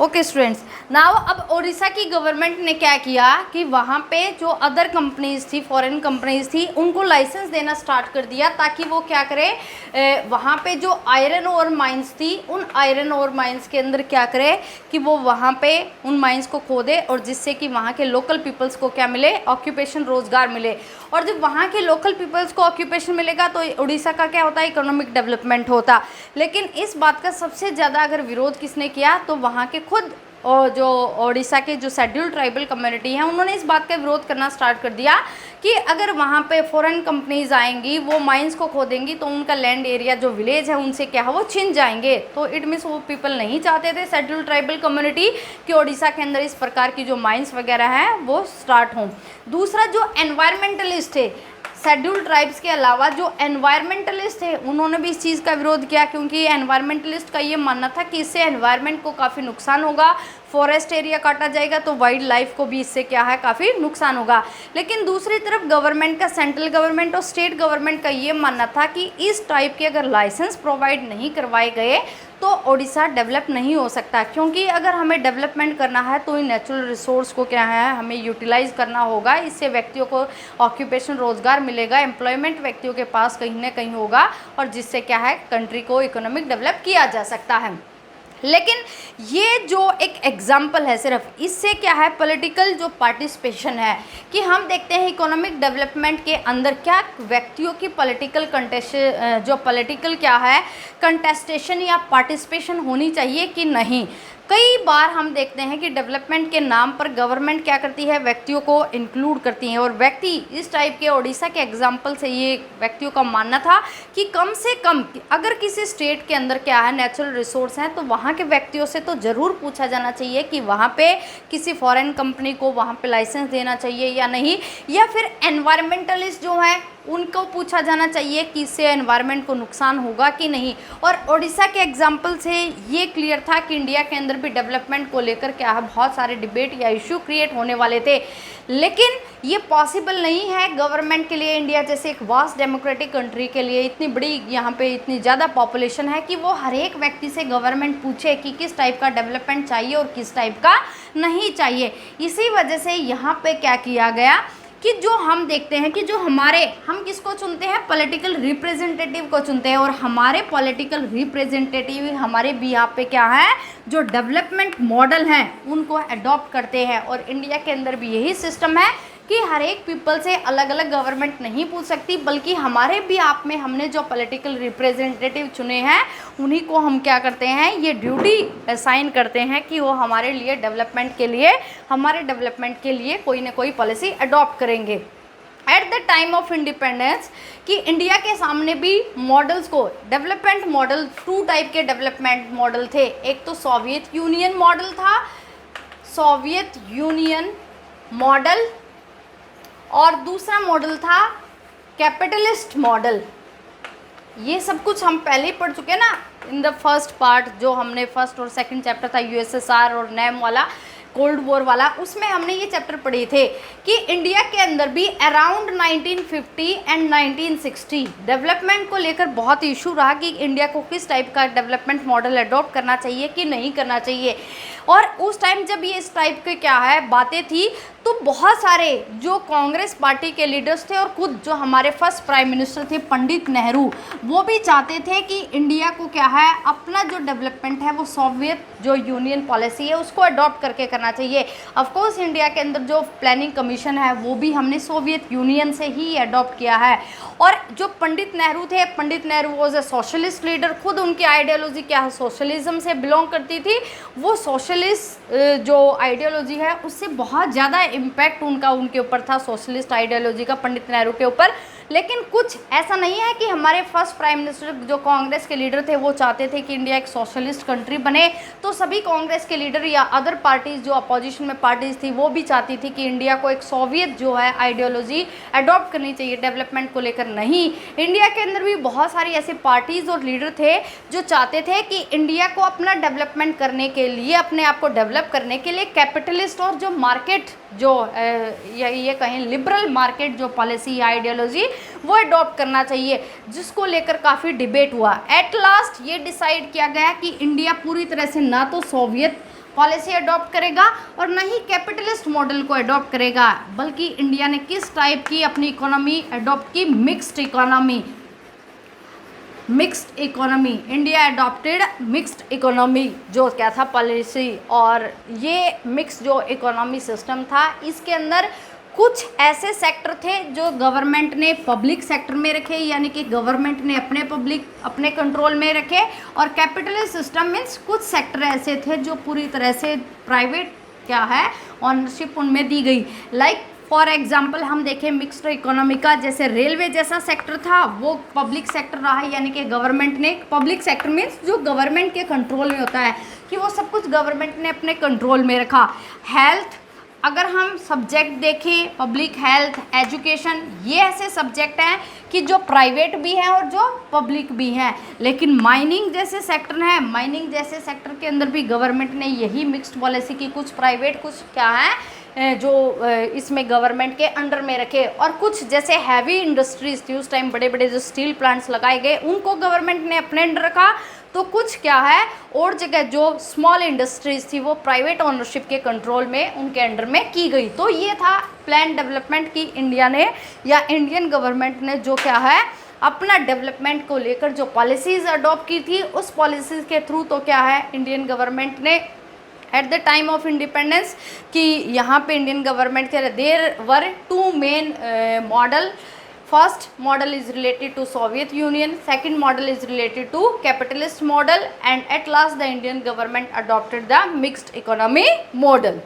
Okay students, now अब उड़ीसा की government ने क्या किया कि वहाँ पे जो अदर कंपनीज थी, फॉरेन कंपनीज थी, उनको लाइसेंस देना स्टार्ट कर दिया ताकि वो क्या करे, वहाँ पे जो आयरन ओर माइंस थी उन आयरन ओर माइंस के अंदर क्या करे कि वो वहाँ पे उन माइंस को खोदे और जिससे कि वहाँ के लोकल पीपल्स को क्या मिले, ऑक्यूपेशन, रोजगार मिले। और जब वहाँ के लोकल पीपल्स को ऑक्यूपेशन मिलेगा तो उड़ीसा का क्या होता है, इकोनॉमिक डेवलपमेंट होता। लेकिन इस बात का सबसे ज़्यादा अगर विरोध किसने किया तो वहाँ के खुद और जो उड़ीसा के जो शेड्यूल ट्राइबल कम्युनिटी हैं उन्होंने इस बात का विरोध करना स्टार्ट कर दिया कि अगर वहाँ पे फॉरेन कंपनीज आएंगी, वो माइंस को खोदेंगी तो उनका लैंड एरिया जो विलेज है उनसे क्या है वो छिन जाएंगे। तो इट मीन्स वो पीपल नहीं चाहते थे, शेड्यूल ट्राइबल कम्युनिटी, कि उड़ीसा के अंदर इस प्रकार की जो माइंस वगैरह हैं वो स्टार्ट हों। दूसरा जो एनवायरमेंटलिस्ट थे, शेड्यूल ट्राइब्स के अलावा जो एनवायरमेंटलिस्ट थे उन्होंने भी इस चीज़ का विरोध किया, क्योंकि एनवायरमेंटलिस्ट का ये मानना था कि इससे एनवायरनमेंट को काफ़ी नुकसान होगा, फॉरेस्ट एरिया काटा जाएगा तो वाइल्ड लाइफ को भी इससे क्या है काफ़ी नुकसान होगा। लेकिन दूसरी तरफ गवर्नमेंट का, सेंट्रल गवर्नमेंट और स्टेट गवर्नमेंट का ये मानना था कि इस टाइप के अगर लाइसेंस प्रोवाइड नहीं करवाए गए तो उड़ीसा डेवलप नहीं हो सकता, क्योंकि अगर हमें डेवलपमेंट करना है तो इन नेचुरल रिसोर्स को क्या है हमें यूटिलाइज करना होगा। इससे व्यक्तियों को ऑक्यूपेशन, रोजगार मिलेगा, एम्प्लॉयमेंट व्यक्तियों के पास कहीं ना कहीं होगा और जिससे क्या है कंट्री को इकोनॉमिक डेवलप किया जा सकता है। लेकिन ये जो एक एग्जाम्पल है सिर्फ, इससे क्या है पॉलिटिकल जो पार्टिसिपेशन है कि हम देखते हैं इकोनॉमिक डेवलपमेंट के अंदर क्या व्यक्तियों की पॉलिटिकल जो पॉलिटिकल क्या है कंटेस्टेशन या पार्टिसिपेशन होनी चाहिए कि नहीं। कई बार हम देखते हैं कि डेवलपमेंट के नाम पर गवर्नमेंट क्या करती है, व्यक्तियों को इंक्लूड करती है और व्यक्ति इस टाइप के उड़ीसा के एग्जाम्पल से ये व्यक्तियों का मानना था कि कम से कम अगर किसी स्टेट के अंदर क्या है नेचुरल रिसोर्स हैं तो वहाँ के व्यक्तियों से तो ज़रूर पूछा जाना चाहिए कि वहाँ पे किसी फॉरेन कंपनी को वहाँ पे लाइसेंस देना चाहिए या नहीं, या फिर एनवायरमेंटलिस्ट जो हैं उनको पूछा जाना चाहिए कि इससे एनवायरनमेंट को नुकसान होगा कि नहीं। और उड़ीसा के एग्जाम्पल से ये क्लियर था कि इंडिया के अंदर भी डेवलपमेंट को लेकर क्या है बहुत सारे डिबेट या इशू क्रिएट होने वाले थे। लेकिन ये पॉसिबल नहीं है गवर्नमेंट के लिए, इंडिया जैसे एक वास्ट डेमोक्रेटिक कंट्री के लिए, इतनी बड़ी यहाँ पे इतनी ज़्यादा पॉपुलेशन है कि वो हर एक व्यक्ति से गवर्नमेंट पूछे कि किस टाइप का डेवलपमेंट चाहिए और किस टाइप का नहीं चाहिए। इसी वजह से यहाँ पे क्या किया गया कि जो हम देखते हैं कि जो हम किसको चुनते हैं, पॉलिटिकल रिप्रेजेंटेटिव को चुनते हैं और हमारे पॉलिटिकल रिप्रेजेंटेटिव हमारे भी यहाँ पे क्या है जो डेवलपमेंट मॉडल हैं उनको अडॉप्ट करते हैं। और इंडिया के अंदर भी यही सिस्टम है कि हर एक पीपल से अलग अलग गवर्नमेंट नहीं पूछ सकती, बल्कि हमारे भी आप में हमने जो पॉलिटिकल रिप्रेजेंटेटिव चुने हैं उन्हीं को हम क्या करते हैं, ये ड्यूटी असाइन करते हैं कि वो हमारे लिए डेवलपमेंट के लिए, हमारे डेवलपमेंट के लिए कोई ना कोई पॉलिसी अडॉप्ट करेंगे। Eight the time of independence कि इंडिया के सामने भी मॉडल्स को, डेवलपमेंट मॉडल, 2 टाइप के डेवलपमेंट मॉडल थे। एक तो सोवियत यूनियन मॉडल था, सोवियत यूनियन मॉडल, और दूसरा मॉडल था कैपिटलिस्ट मॉडल। ये सब कुछ हम पहले ही पढ़ चुके हैं ना इन द फर्स्ट पार्ट, जो हमने फर्स्ट और सेकंड चैप्टर था यूएसएसआर और नैम वाला, कोल्ड वॉर वाला, उसमें हमने ये चैप्टर पढ़े थे कि इंडिया के अंदर भी अराउंड 1950 एंड 1960 डेवलपमेंट को लेकर बहुत इशू रहा कि इंडिया को किस टाइप का डेवलपमेंट मॉडल अडॉप्ट करना चाहिए कि नहीं करना चाहिए। और उस टाइम जब ये इस टाइप के क्या है बातें थी तो बहुत सारे जो कांग्रेस पार्टी के लीडर्स थे और खुद जो हमारे फर्स्ट प्राइम मिनिस्टर थे पंडित नेहरू, वो भी चाहते थे कि इंडिया को क्या है अपना जो डेवलपमेंट है वो सोवियत जो यूनियन पॉलिसी है उसको अडॉप्ट करके करना चाहिए। ऑफ कोर्स इंडिया के अंदर जो प्लानिंग कमीशन है वो भी हमने सोवियत यूनियन से ही अडॉप्ट किया है। और जो पंडित नेहरू थे, Pandit Nehru was a socialist leader, खुद उनकी आइडियोलॉजी क्या है सोशलिज्म से बिलोंग करती थी। वो सोशलिस्ट जो आइडियोलॉजी है उससे बहुत ज़्यादा इम्पैक्ट उनके ऊपर था, सोशलिस्ट आइडियोलॉजी का पंडित नेहरू के ऊपर। लेकिन कुछ ऐसा नहीं है कि हमारे फर्स्ट प्राइम मिनिस्टर जो कांग्रेस के लीडर थे वो चाहते थे कि इंडिया एक सोशलिस्ट कंट्री बने, तो सभी कांग्रेस के लीडर या अदर पार्टीज जो अपोजिशन में पार्टीज थी वो भी चाहती थी कि इंडिया को एक सोवियत जो है आइडियोलॉजी अडॉप्ट करनी चाहिए डेवलपमेंट को लेकर। नहीं, इंडिया के अंदर भी बहुत सारी ऐसी पार्टीज और लीडर थे जो चाहते थे कि इंडिया को अपना डेवलपमेंट करने के लिए, अपने आप को डेवलप करने के लिए कैपिटलिस्ट और जो मार्केट जो ये कहें लिबरल मार्केट जो पॉलिसी या आइडियोलॉजी वो अडॉप्ट करना चाहिए, जिसको लेकर काफ़ी डिबेट हुआ। एट लास्ट ये डिसाइड किया गया कि इंडिया पूरी तरह से ना तो सोवियत पॉलिसी अडॉप्ट करेगा और न ही कैपिटलिस्ट मॉडल को अडॉप्ट करेगा, बल्कि इंडिया ने किस टाइप की अपनी इकोनॉमी अडॉप्ट की, mixed economy. Mixed economy, India adopted mixed economy जो क्या था पॉलिसी। और ये मिक्स जो इकोनॉमी सिस्टम था, इसके अंदर कुछ ऐसे सेक्टर थे जो गवर्नमेंट ने पब्लिक सेक्टर में रखे, यानी कि गवर्नमेंट ने अपने कंट्रोल में रखे, और कैपिटलिस्ट सिस्टम मीन्स कुछ सेक्टर ऐसे थे जो पूरी तरह से प्राइवेट क्या है ऑनरशिप उनमें दी गई। लाइक फॉर एग्जाम्पल हम देखें मिक्स्ड इकोनॉमी का, जैसे रेलवे जैसा सेक्टर था वो पब्लिक सेक्टर रहा है, यानी कि गवर्नमेंट ने, पब्लिक सेक्टर मीन्स जो गवर्नमेंट के कंट्रोल में होता है कि वो सब कुछ गवर्नमेंट ने अपने कंट्रोल में रखा। हेल्थ, अगर हम सब्जेक्ट देखें, पब्लिक हेल्थ, एजुकेशन, ये ऐसे सब्जेक्ट हैं कि जो प्राइवेट भी हैं और जो पब्लिक भी हैं। लेकिन माइनिंग जैसे सेक्टर हैं, माइनिंग जैसे सेक्टर के अंदर भी गवर्नमेंट ने यही मिक्स्ड पॉलिसी की, कुछ प्राइवेट कुछ क्या है जो इसमें गवर्नमेंट के अंडर में रखे। और कुछ जैसे हैवी इंडस्ट्रीज थी उस टाइम, बड़े बड़े जो स्टील प्लांट्स लगाए गए उनको गवर्नमेंट ने अपने अंडर रखा। तो कुछ क्या है और जगह जो स्मॉल इंडस्ट्रीज थी वो प्राइवेट ओनरशिप के कंट्रोल में उनके अंडर में की गई। तो ये था प्लान डेवलपमेंट की इंडिया ने या इंडियन गवर्नमेंट ने जो क्या है अपना डेवलपमेंट को लेकर जो पॉलिसीज़ अडॉप्ट की थी, उस पॉलिसीज़ के थ्रू तो क्या है इंडियन गवर्नमेंट ने at the time of independence कि यहाँ पे इंडियन गवर्नमेंट के there were two main model. First model is related to Soviet Union, second model is related to capitalist model, and at last the Indian government adopted the mixed economy model.